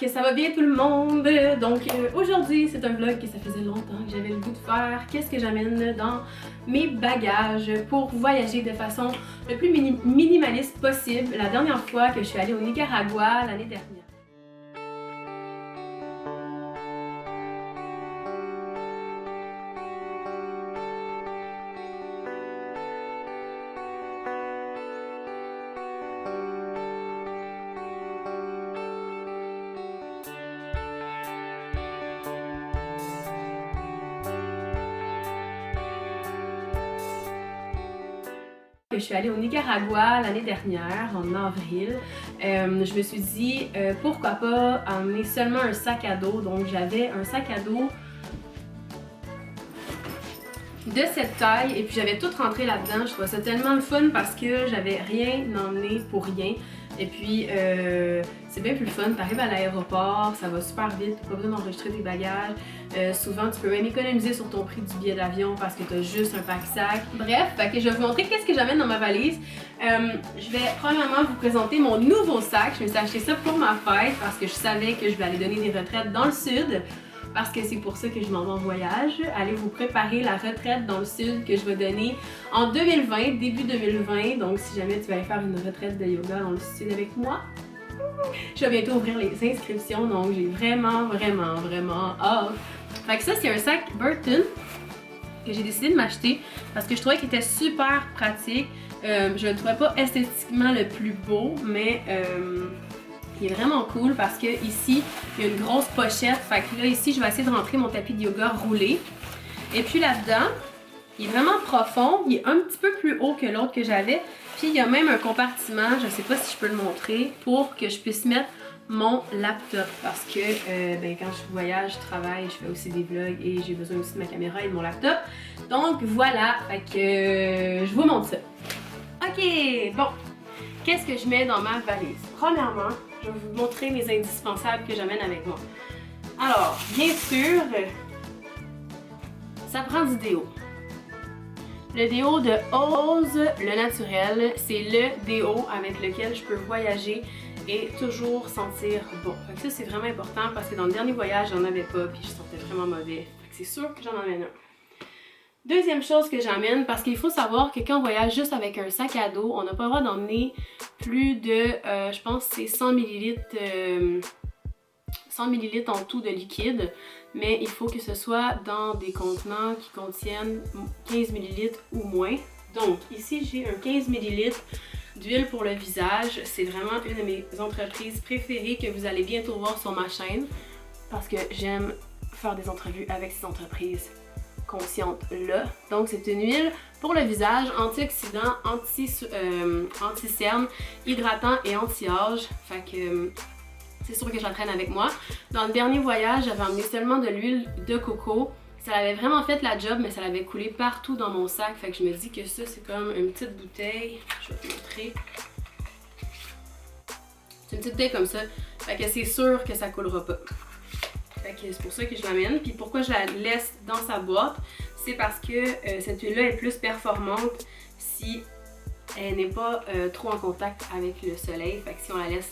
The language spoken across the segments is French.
que ça va bien tout le monde. Donc aujourd'hui c'est un vlog que ça faisait longtemps que j'avais le goût de faire. Qu'est-ce que j'amène dans mes bagages pour voyager de façon le plus minimaliste possible. La dernière fois que je suis allée au Nicaragua l'année dernière. Je suis allée au Nicaragua l'année dernière, en avril. Je me suis dit, pourquoi pas emmener seulement un sac à dos. Donc j'avais un sac à dos de cette taille et puis j'avais tout rentré là-dedans. Je trouvais ça tellement le fun parce que j'avais rien emmené pour rien. Et puis c'est bien plus le fun, t'arrives à l'aéroport, ça va super vite, pas besoin d'enregistrer des bagages. Souvent tu peux même économiser sur ton prix du billet d'avion parce que t'as juste un pack-sac. Bref, je vais vous montrer qu'est-ce que j'amène dans ma valise. Je vais premièrement vous présenter mon nouveau sac. Je me suis acheté ça pour ma fête parce que je savais que je vais aller donner des retraites dans le sud. Parce que c'est pour ça que je m'en vais en voyage. Allez vous préparer la retraite dans le sud que je vais donner en 2020, début 2020. Donc si jamais tu vas aller faire une retraite de yoga dans le sud avec moi, je vais bientôt ouvrir les inscriptions. Donc j'ai vraiment hâte. Fait que ça c'est un sac Burton que j'ai décidé de m'acheter parce que je trouvais qu'il était super pratique. Je le trouvais pas esthétiquement le plus beau, mais il est vraiment cool parce que ici, il y a une grosse pochette. Fait que là, ici, je vais essayer de rentrer mon tapis de yoga roulé. Et puis là-dedans, il est vraiment profond. Il est un petit peu plus haut que l'autre que j'avais. Puis il y a même un compartiment, je sais pas si je peux le montrer, pour que je puisse mettre mon laptop. Parce que quand je voyage, je travaille, je fais aussi des vlogs et j'ai besoin aussi de ma caméra et de mon laptop. Donc voilà, fait que je vous montre ça. Ok, bon. Qu'est-ce que je mets dans ma valise? Premièrement, je vais vous montrer mes indispensables que j'amène avec moi. Alors, bien sûr, ça prend du déo. Le déo de Ose Le Naturel, c'est le déo avec lequel je peux voyager et toujours sentir bon. Fait que ça, c'est vraiment important parce que dans le dernier voyage, j'en avais pas puis je sentais vraiment mauvais. Fait que c'est sûr que j'en emmène un. Deuxième chose que j'emmène, parce qu'il faut savoir que quand on voyage juste avec un sac à dos, on n'a pas le droit d'emmener plus de, je pense que c'est 100 ml en tout de liquide, mais il faut que ce soit dans des contenants qui contiennent 15 ml ou moins. Donc ici j'ai un 15 ml d'huile pour le visage, c'est vraiment une de mes entreprises préférées que vous allez bientôt voir sur ma chaîne, parce que j'aime faire des entrevues avec ces entreprises consciente là. Donc c'est une huile pour le visage, antioxydant, anti-cerne, hydratant et anti-âge. Fait que c'est sûr que je la traîne avec moi. Dans le dernier voyage, j'avais emmené seulement de l'huile de coco. Ça avait vraiment fait la job, mais ça l'avait coulé partout dans mon sac. Fait que je me dis que ça c'est comme une petite bouteille. Je vais te montrer. C'est une petite bouteille comme ça. Fait que c'est sûr que ça coulera pas. C'est pour ça que je l'amène. Puis pourquoi je la laisse dans sa boîte, c'est parce que cette huile-là est plus performante si elle n'est pas trop en contact avec le soleil. Fait que si on la laisse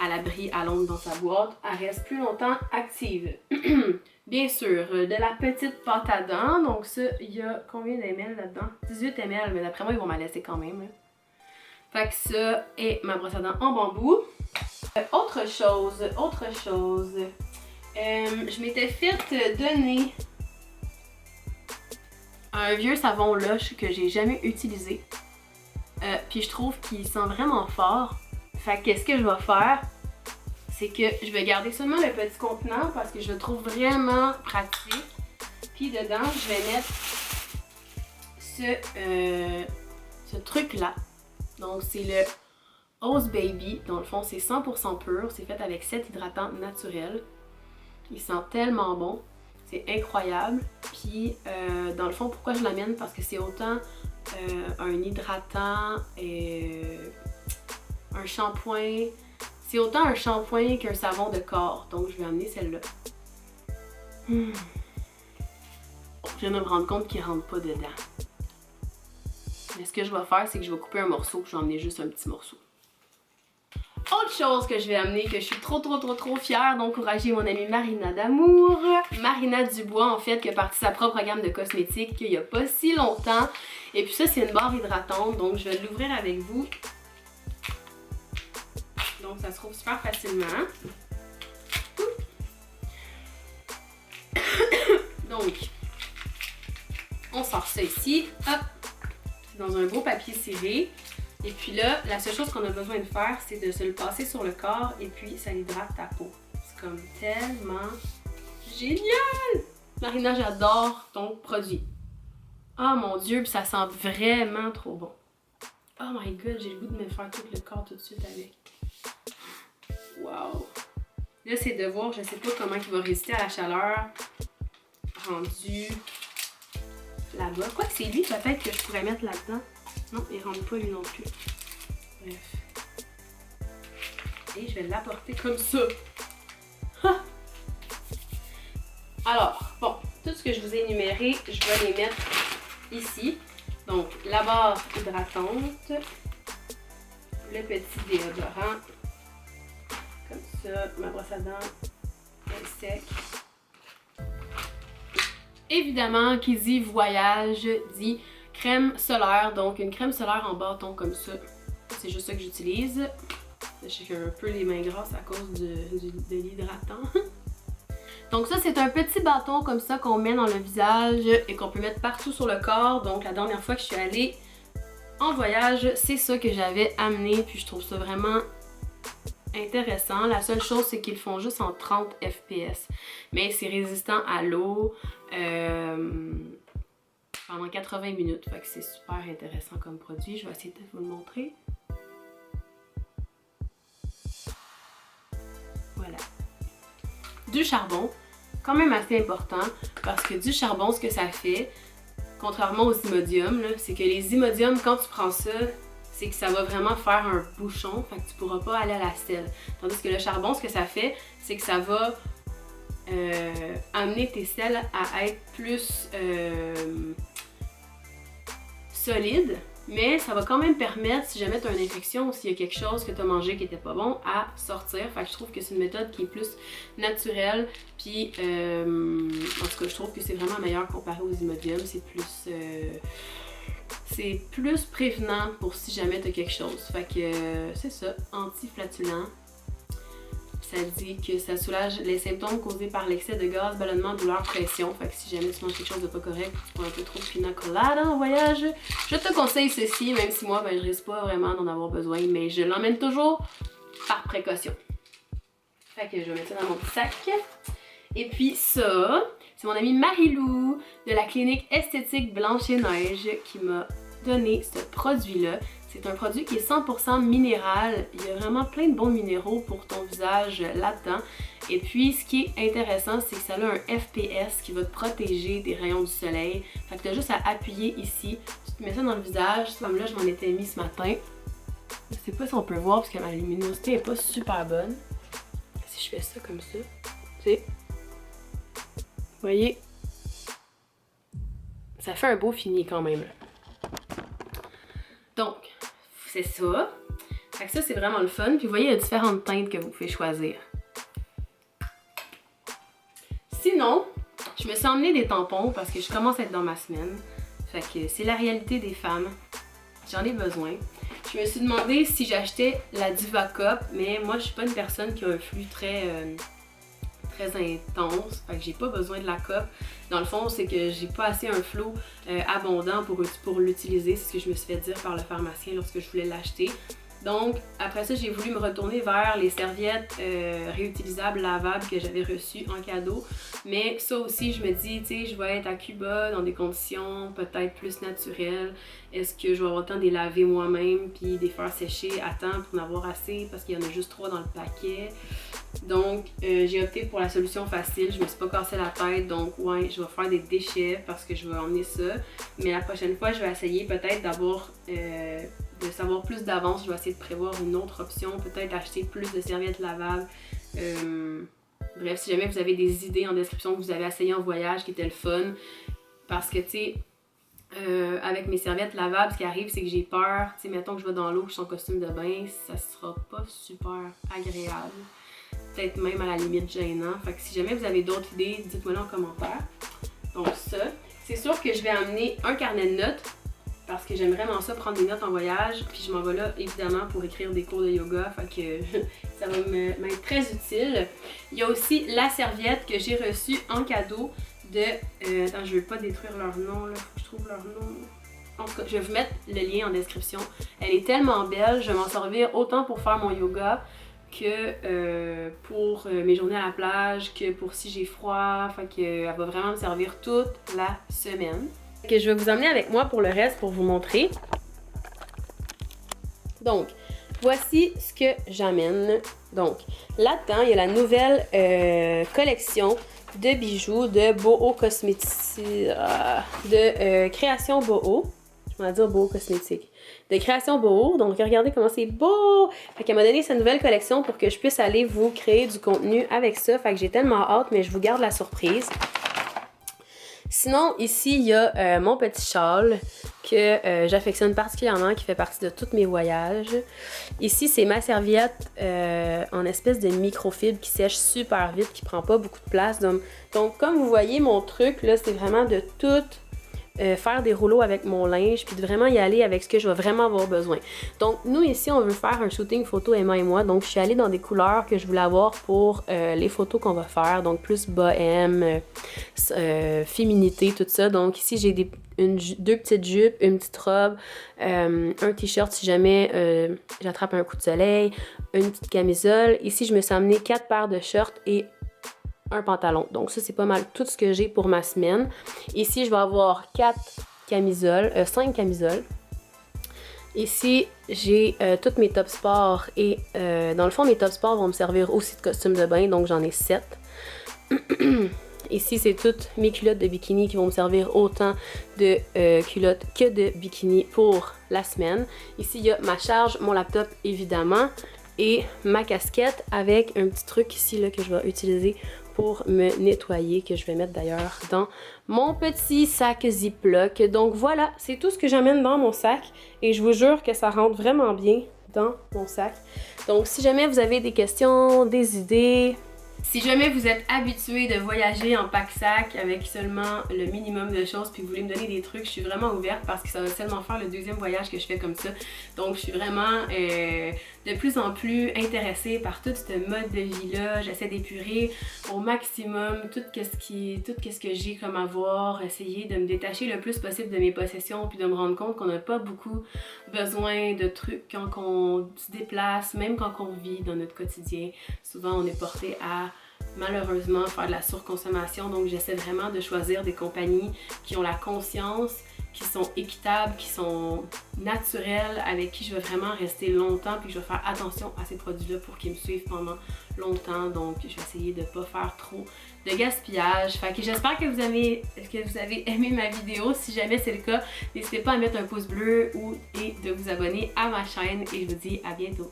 à l'abri, à l'ombre dans sa boîte, elle reste plus longtemps active. Bien sûr, de la petite pâte à dents. Donc ça, il y a combien d'ml là-dedans? 18 ml, mais d'après moi, ils vont m'en laisser quand même. Là. Fait que ça est ma brosse à dents en bambou. Autre chose. Je m'étais fait donner un vieux savon Lush que j'ai jamais utilisé. Puis je trouve qu'il sent vraiment fort. Fait que qu'est-ce que je vais faire? C'est que je vais garder seulement le petit contenant parce que je le trouve vraiment pratique. Puis dedans, je vais mettre ce truc-là. Donc c'est le Ose Baby. Dans le fond, c'est 100% pur. C'est fait avec 7 hydratants naturels. Il sent tellement bon, c'est incroyable. Puis dans le fond, pourquoi je l'amène? Parce que c'est autant un hydratant et un shampoing. C'est autant un shampoing qu'un savon de corps. Donc je vais amener celle-là. Je viens de me rendre compte qu'il ne rentre pas dedans. Mais ce que je vais faire, c'est que je vais couper un morceau. Je vais emmener juste un petit morceau. Autre chose que je vais amener, que je suis trop fière d'encourager mon amie Marina d'Amour. Marina Dubois, en fait, qui a parti sa propre gamme de cosmétiques il y a pas si longtemps. Et puis ça, c'est une barre hydratante, donc je vais l'ouvrir avec vous. Donc ça se trouve super facilement. Donc, on sort ça ici. Hop! C'est dans un beau papier ciré. Et puis là, la seule chose qu'on a besoin de faire, c'est de se le passer sur le corps et puis ça hydrate ta peau. C'est comme tellement génial! Marina, j'adore ton produit. Oh mon Dieu, puis ça sent vraiment trop bon. Oh my god, j'ai le goût de me faire tout le corps tout de suite avec. Wow! Là, c'est de voir, je sais pas comment il va résister à la chaleur rendu là-bas. Quoi que c'est lui, peut-être que je pourrais mettre là-dedans. Non, il rentre pas lui non plus. Bref. Et je vais l'apporter comme ça. Ha! Alors, bon, tout ce que je vous ai énuméré, je vais les mettre ici. Donc, la barre hydratante, le petit déodorant, comme ça, ma brosse à dents est sec. Évidemment, qui dit voyage, dit crème solaire, donc une crème solaire en bâton comme ça. C'est juste ça que j'utilise. J'ai un peu les mains grasses à cause de l'hydratant. Donc ça, c'est un petit bâton comme ça qu'on met dans le visage et qu'on peut mettre partout sur le corps. Donc la dernière fois que je suis allée en voyage, c'est ça que j'avais amené, puis je trouve ça vraiment intéressant. La seule chose, c'est qu'ils font juste en 30 fps. Mais c'est résistant à l'eau pendant 80 minutes. Fait que c'est super intéressant comme produit. Je vais essayer de vous le montrer. Voilà. Du charbon, quand même assez important, parce que du charbon, ce que ça fait, contrairement aux Imodium, c'est que les Imodium, quand tu prends ça, c'est que ça va vraiment faire un bouchon, fait que tu pourras pas aller à la selle. Tandis que le charbon, ce que ça fait, c'est que ça va amener tes selles à être plus solides, mais ça va quand même permettre, si jamais tu as une infection ou s'il y a quelque chose que tu as mangé qui était pas bon, à sortir. Fait que je trouve que c'est une méthode qui est plus naturelle, puis en tout cas, je trouve que c'est vraiment meilleur comparé aux Imodium. C'est plus prévenant pour si jamais tu as quelque chose. Fait que c'est ça, anti-flatulent. Ça dit que ça soulage les symptômes causés par l'excès de gaz, ballonnement, douleur, pression. Fait que si jamais tu manges quelque chose de pas correct, tu prends un peu trop de pina colada en voyage, je te conseille ceci, même si moi, je risque pas vraiment d'en avoir besoin, mais je l'emmène toujours par précaution. Fait que je vais mettre ça dans mon petit sac. Et puis ça, c'est mon amie Marie-Lou de la clinique esthétique Blanche et Neige qui m'a donné ce produit-là. C'est un produit qui est 100% minéral. Il y a vraiment plein de bons minéraux pour ton visage là-dedans. Et puis, ce qui est intéressant, c'est que ça a un FPS qui va te protéger des rayons du soleil. Fait que tu as juste à appuyer ici. Tu te mets ça dans le visage. Comme là, je m'en étais mis ce matin. Je sais pas si on peut voir parce que ma luminosité est pas super bonne. Si je fais ça comme ça, tu sais. Vous voyez? Ça fait un beau fini quand même. Donc, c'est ça. Fait que ça, c'est vraiment le fun. Puis vous voyez, il y a différentes teintes que vous pouvez choisir. Sinon, je me suis emmené des tampons parce que je commence à être dans ma semaine. Fait que c'est la réalité des femmes. J'en ai besoin. Je me suis demandé si j'achetais la Diva Cup, mais moi, je suis pas une personne qui a un flux très intense. Fait que j'ai pas besoin de la cup. Dans le fond, c'est que j'ai pas assez un flot abondant pour l'utiliser. C'est ce que je me suis fait dire par le pharmacien lorsque je voulais l'acheter. Donc, après ça, j'ai voulu me retourner vers les serviettes réutilisables, lavables que j'avais reçues en cadeau. Mais ça aussi, je me dis, tu sais, je vais être à Cuba dans des conditions peut-être plus naturelles. Est-ce que je vais avoir le temps de les laver moi-même puis de les faire sécher à temps pour en avoir assez parce qu'il y en a juste 3 dans le paquet. Donc, j'ai opté pour la solution facile. Je me suis pas cassé la tête. Donc, ouais, je vais faire des déchets parce que je vais emmener ça. Mais la prochaine fois, je vais essayer peut-être d'avoir... de savoir plus d'avance, je vais essayer de prévoir une autre option, peut-être acheter plus de serviettes lavables. Bref, si jamais vous avez des idées en description que vous avez essayé en voyage qui étaient le fun, parce que tu sais, avec mes serviettes lavables. Ce qui arrive, c'est que j'ai peur. Tu sais, mettons que je vais dans l'eau, que je suis en costume de bain, ça sera pas super agréable. Peut-être même à la limite gênant. Fait que si jamais vous avez d'autres idées, dites-moi là en commentaire. Donc ça, c'est sûr que je vais amener un carnet de notes parce que j'aime vraiment ça, prendre des notes en voyage. Puis je m'en vais là, évidemment, pour écrire des cours de yoga. Fait que ça va m'être très utile. Il y a aussi la serviette que j'ai reçue en cadeau de... attends, je veux pas détruire leur nom, là. Faut que je trouve leur nom. En tout cas, je vais vous mettre le lien en description. Elle est tellement belle, je vais m'en servir autant pour faire mon yoga que pour mes journées à la plage, que pour si j'ai froid. Fait qu'elle va vraiment me servir toute la semaine. Que je vais vous emmener avec moi pour le reste pour vous montrer. Donc, voici ce que j'amène. Donc, là-dedans, il y a la nouvelle collection de bijoux de Boho Cosmétiques, de Création Boho. Je vais dire Boho Cosmétiques. De Création Boho. Donc, regardez comment c'est beau! Fait qu'elle m'a donné sa nouvelle collection pour que je puisse aller vous créer du contenu avec ça. Fait que j'ai tellement hâte, mais je vous garde la surprise. Sinon, ici, il y a mon petit châle que j'affectionne particulièrement, qui fait partie de tous mes voyages. Ici, c'est ma serviette en espèce de microfibre qui sèche super vite, qui prend pas beaucoup de place. Donc comme vous voyez, mon truc, là, c'est vraiment de tout faire des rouleaux avec mon linge, puis de vraiment y aller avec ce que je vais vraiment avoir besoin. Donc, nous, ici, on veut faire un shooting photo, Emma et moi. Donc, je suis allée dans des couleurs que je voulais avoir pour les photos qu'on va faire. Donc, plus bohème, féminité, tout ça. Donc, ici, j'ai deux petites jupes, une petite robe, un t-shirt si jamais j'attrape un coup de soleil, une petite camisole. Ici, je me suis amené 4 paires de shorts et un pantalon. Donc ça, c'est pas mal tout ce que j'ai pour ma semaine. Ici, je vais avoir 5 camisoles. Ici, j'ai tous mes top sport et dans le fond, mes top sport vont me servir aussi de costume de bain, donc j'en ai 7. Ici, c'est toutes mes culottes de bikini qui vont me servir autant de culottes que de bikini pour la semaine. Ici, il y a ma charge, mon laptop évidemment, et ma casquette avec un petit truc ici là, que je vais utiliser pour me nettoyer, que je vais mettre d'ailleurs dans mon petit sac Ziploc. Donc voilà, c'est tout ce que j'amène dans mon sac et je vous jure que ça rentre vraiment bien dans mon sac. Donc si jamais vous avez des questions, des idées, si jamais vous êtes habitué de voyager en pack-sac avec seulement le minimum de choses puis vous voulez me donner des trucs, je suis vraiment ouverte parce que ça va seulement faire le 2e voyage que je fais comme ça. Donc je suis vraiment de plus en plus intéressée par tout ce mode de vie-là. J'essaie d'épurer au maximum tout ce que j'ai comme avoir, essayer de me détacher le plus possible de mes possessions puis de me rendre compte qu'on n'a pas beaucoup besoin de trucs quand on se déplace, même quand on vit dans notre quotidien. Souvent on est porté à malheureusement faire de la surconsommation, donc j'essaie vraiment de choisir des compagnies qui ont la conscience, qui sont équitables, qui sont naturelles, avec qui je vais vraiment rester longtemps puis que je vais faire attention à ces produits-là pour qu'ils me suivent pendant longtemps. Donc je vais essayer de ne pas faire trop de gaspillage. Fait que j'espère que vous avez aimé ma vidéo. Si jamais c'est le cas, n'hésitez pas à mettre un pouce bleu et de vous abonner à ma chaîne et je vous dis à bientôt.